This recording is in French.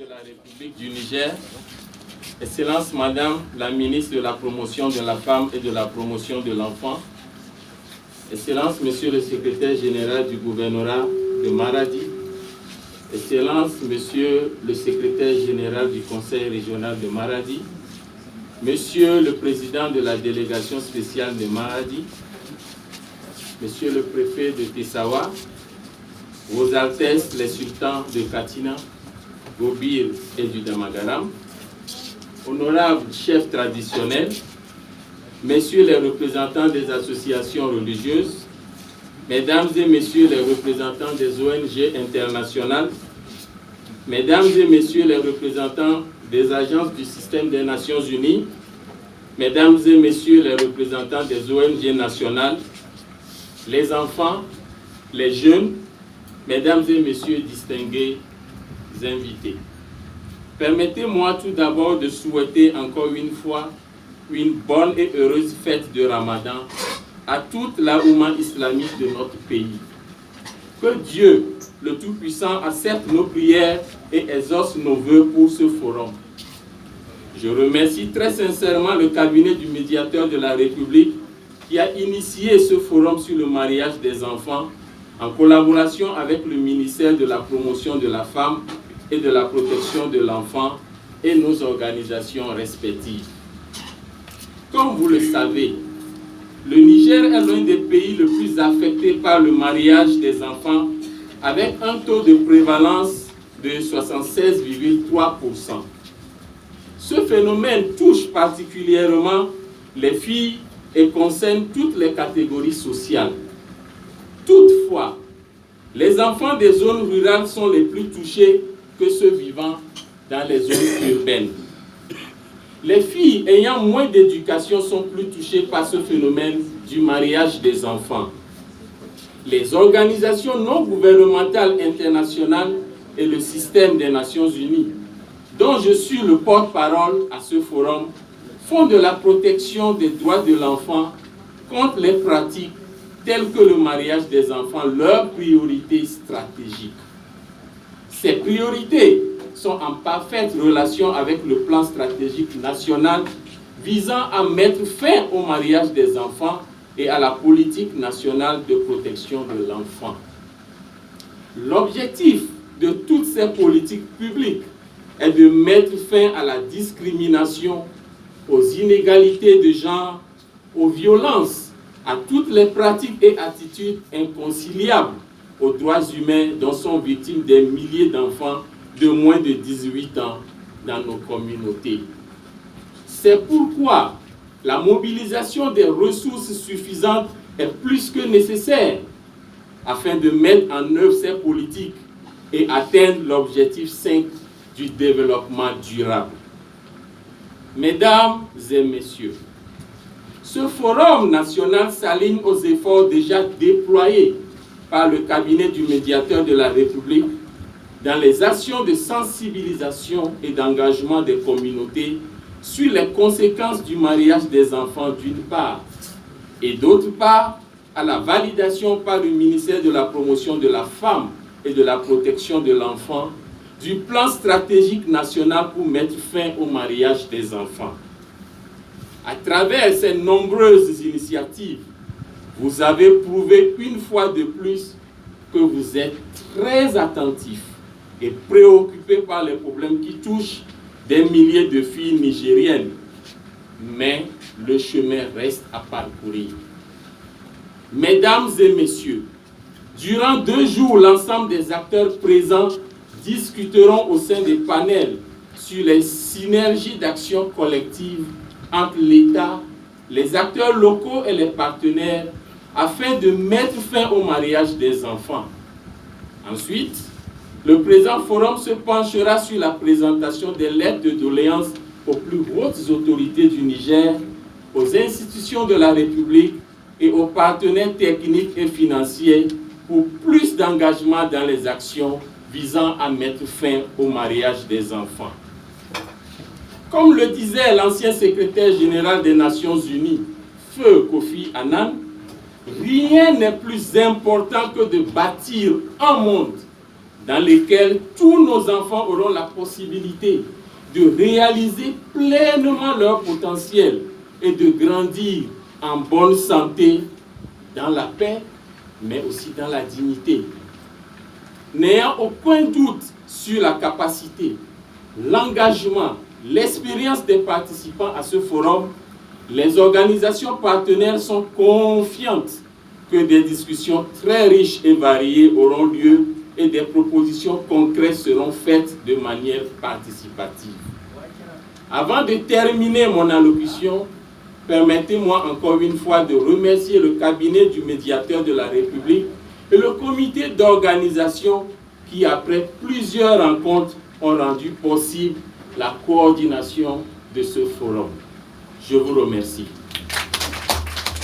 de la République du Niger, Excellence Madame la ministre de la Promotion de la Femme et de la Promotion de l'Enfant, Excellence Monsieur le Secrétaire Général du Gouvernorat de Maradi, Excellence Monsieur le Secrétaire Général du Conseil Régional de Maradi, Monsieur le Président de la Délégation Spéciale de Maradi, Monsieur le Préfet de Tessawa, Vos Altesses les Sultans de Katina, Gobir et du Damagaram, honorables chefs traditionnels, Messieurs les représentants des associations religieuses, Mesdames et Messieurs les représentants des ONG internationales, Mesdames et Messieurs les représentants des agences du système des Nations Unies, Mesdames et Messieurs les représentants des ONG nationales, les enfants, les jeunes, Mesdames et Messieurs distingués invités. Permettez-moi tout d'abord de souhaiter encore une fois une bonne et heureuse fête de Ramadan à toute la Oumma islamique de notre pays. Que Dieu, le Tout-Puissant, accepte nos prières et exauce nos vœux pour ce forum. Je remercie très sincèrement le cabinet du médiateur de la République qui a initié ce forum sur le mariage des enfants en collaboration avec le ministère de la Promotion de la Femme et de la Protection de l'Enfant et nos organisations respectives. Comme vous le savez, le Niger est l'un des pays les plus affectés par le mariage des enfants avec un taux de prévalence de 76,3%. Ce phénomène touche particulièrement les filles et concerne toutes les catégories sociales. Toutefois, les enfants des zones rurales sont les plus touchés que ceux vivant dans les zones urbaines. Les filles ayant moins d'éducation sont plus touchées par ce phénomène du mariage des enfants. Les organisations non gouvernementales internationales et le système des Nations Unies, dont je suis le porte-parole à ce forum, font de la protection des droits de l'enfant contre les pratiques telles que le mariage des enfants leur priorité stratégique. Ces priorités sont en parfaite relation avec le plan stratégique national visant à mettre fin au mariage des enfants et à la politique nationale de protection de l'enfant. L'objectif de toutes ces politiques publiques est de mettre fin à la discrimination, aux inégalités de genre, aux violences, à toutes les pratiques et attitudes inconciliables aux droits humains dont sont victimes des milliers d'enfants de moins de 18 ans dans nos communautés. C'est pourquoi la mobilisation des ressources suffisantes est plus que nécessaire afin de mettre en œuvre ces politiques et atteindre l'objectif 5 du développement durable. Mesdames et Messieurs, ce forum national s'aligne aux efforts déjà déployés par le cabinet du médiateur de la République dans les actions de sensibilisation et d'engagement des communautés sur les conséquences du mariage des enfants d'une part, et d'autre part, à la validation par le ministère de la Promotion de la Femme et de la Protection de l'Enfant du plan stratégique national pour mettre fin au mariage des enfants. À travers ces nombreuses initiatives, vous avez prouvé une fois de plus que vous êtes très attentifs et préoccupés par les problèmes qui touchent des milliers de filles nigériennes. Mais le chemin reste à parcourir. Mesdames et Messieurs, durant 2 jours, l'ensemble des acteurs présents discuteront au sein des panels sur les synergies d'action collective entre l'État, les acteurs locaux et les partenaires afin de mettre fin au mariage des enfants. Ensuite, le présent forum se penchera sur la présentation des lettres de doléances aux plus hautes autorités du Niger, aux institutions de la République et aux partenaires techniques et financiers pour plus d'engagement dans les actions visant à mettre fin au mariage des enfants. Comme le disait l'ancien secrétaire général des Nations Unies, Feu Kofi Annan, rien n'est plus important que de bâtir un monde dans lesquels tous nos enfants auront la possibilité de réaliser pleinement leur potentiel et de grandir en bonne santé, dans la paix, mais aussi dans la dignité. N'ayant aucun doute sur la capacité, l'engagement, l'expérience des participants à ce forum, les organisations partenaires sont confiantes que des discussions très riches et variées auront lieu et des propositions concrètes seront faites de manière participative. Avant de terminer mon allocution, permettez-moi encore une fois de remercier le cabinet du médiateur de la République et le comité d'organisation qui, après plusieurs rencontres, ont rendu possible la coordination de ce forum. Je vous remercie.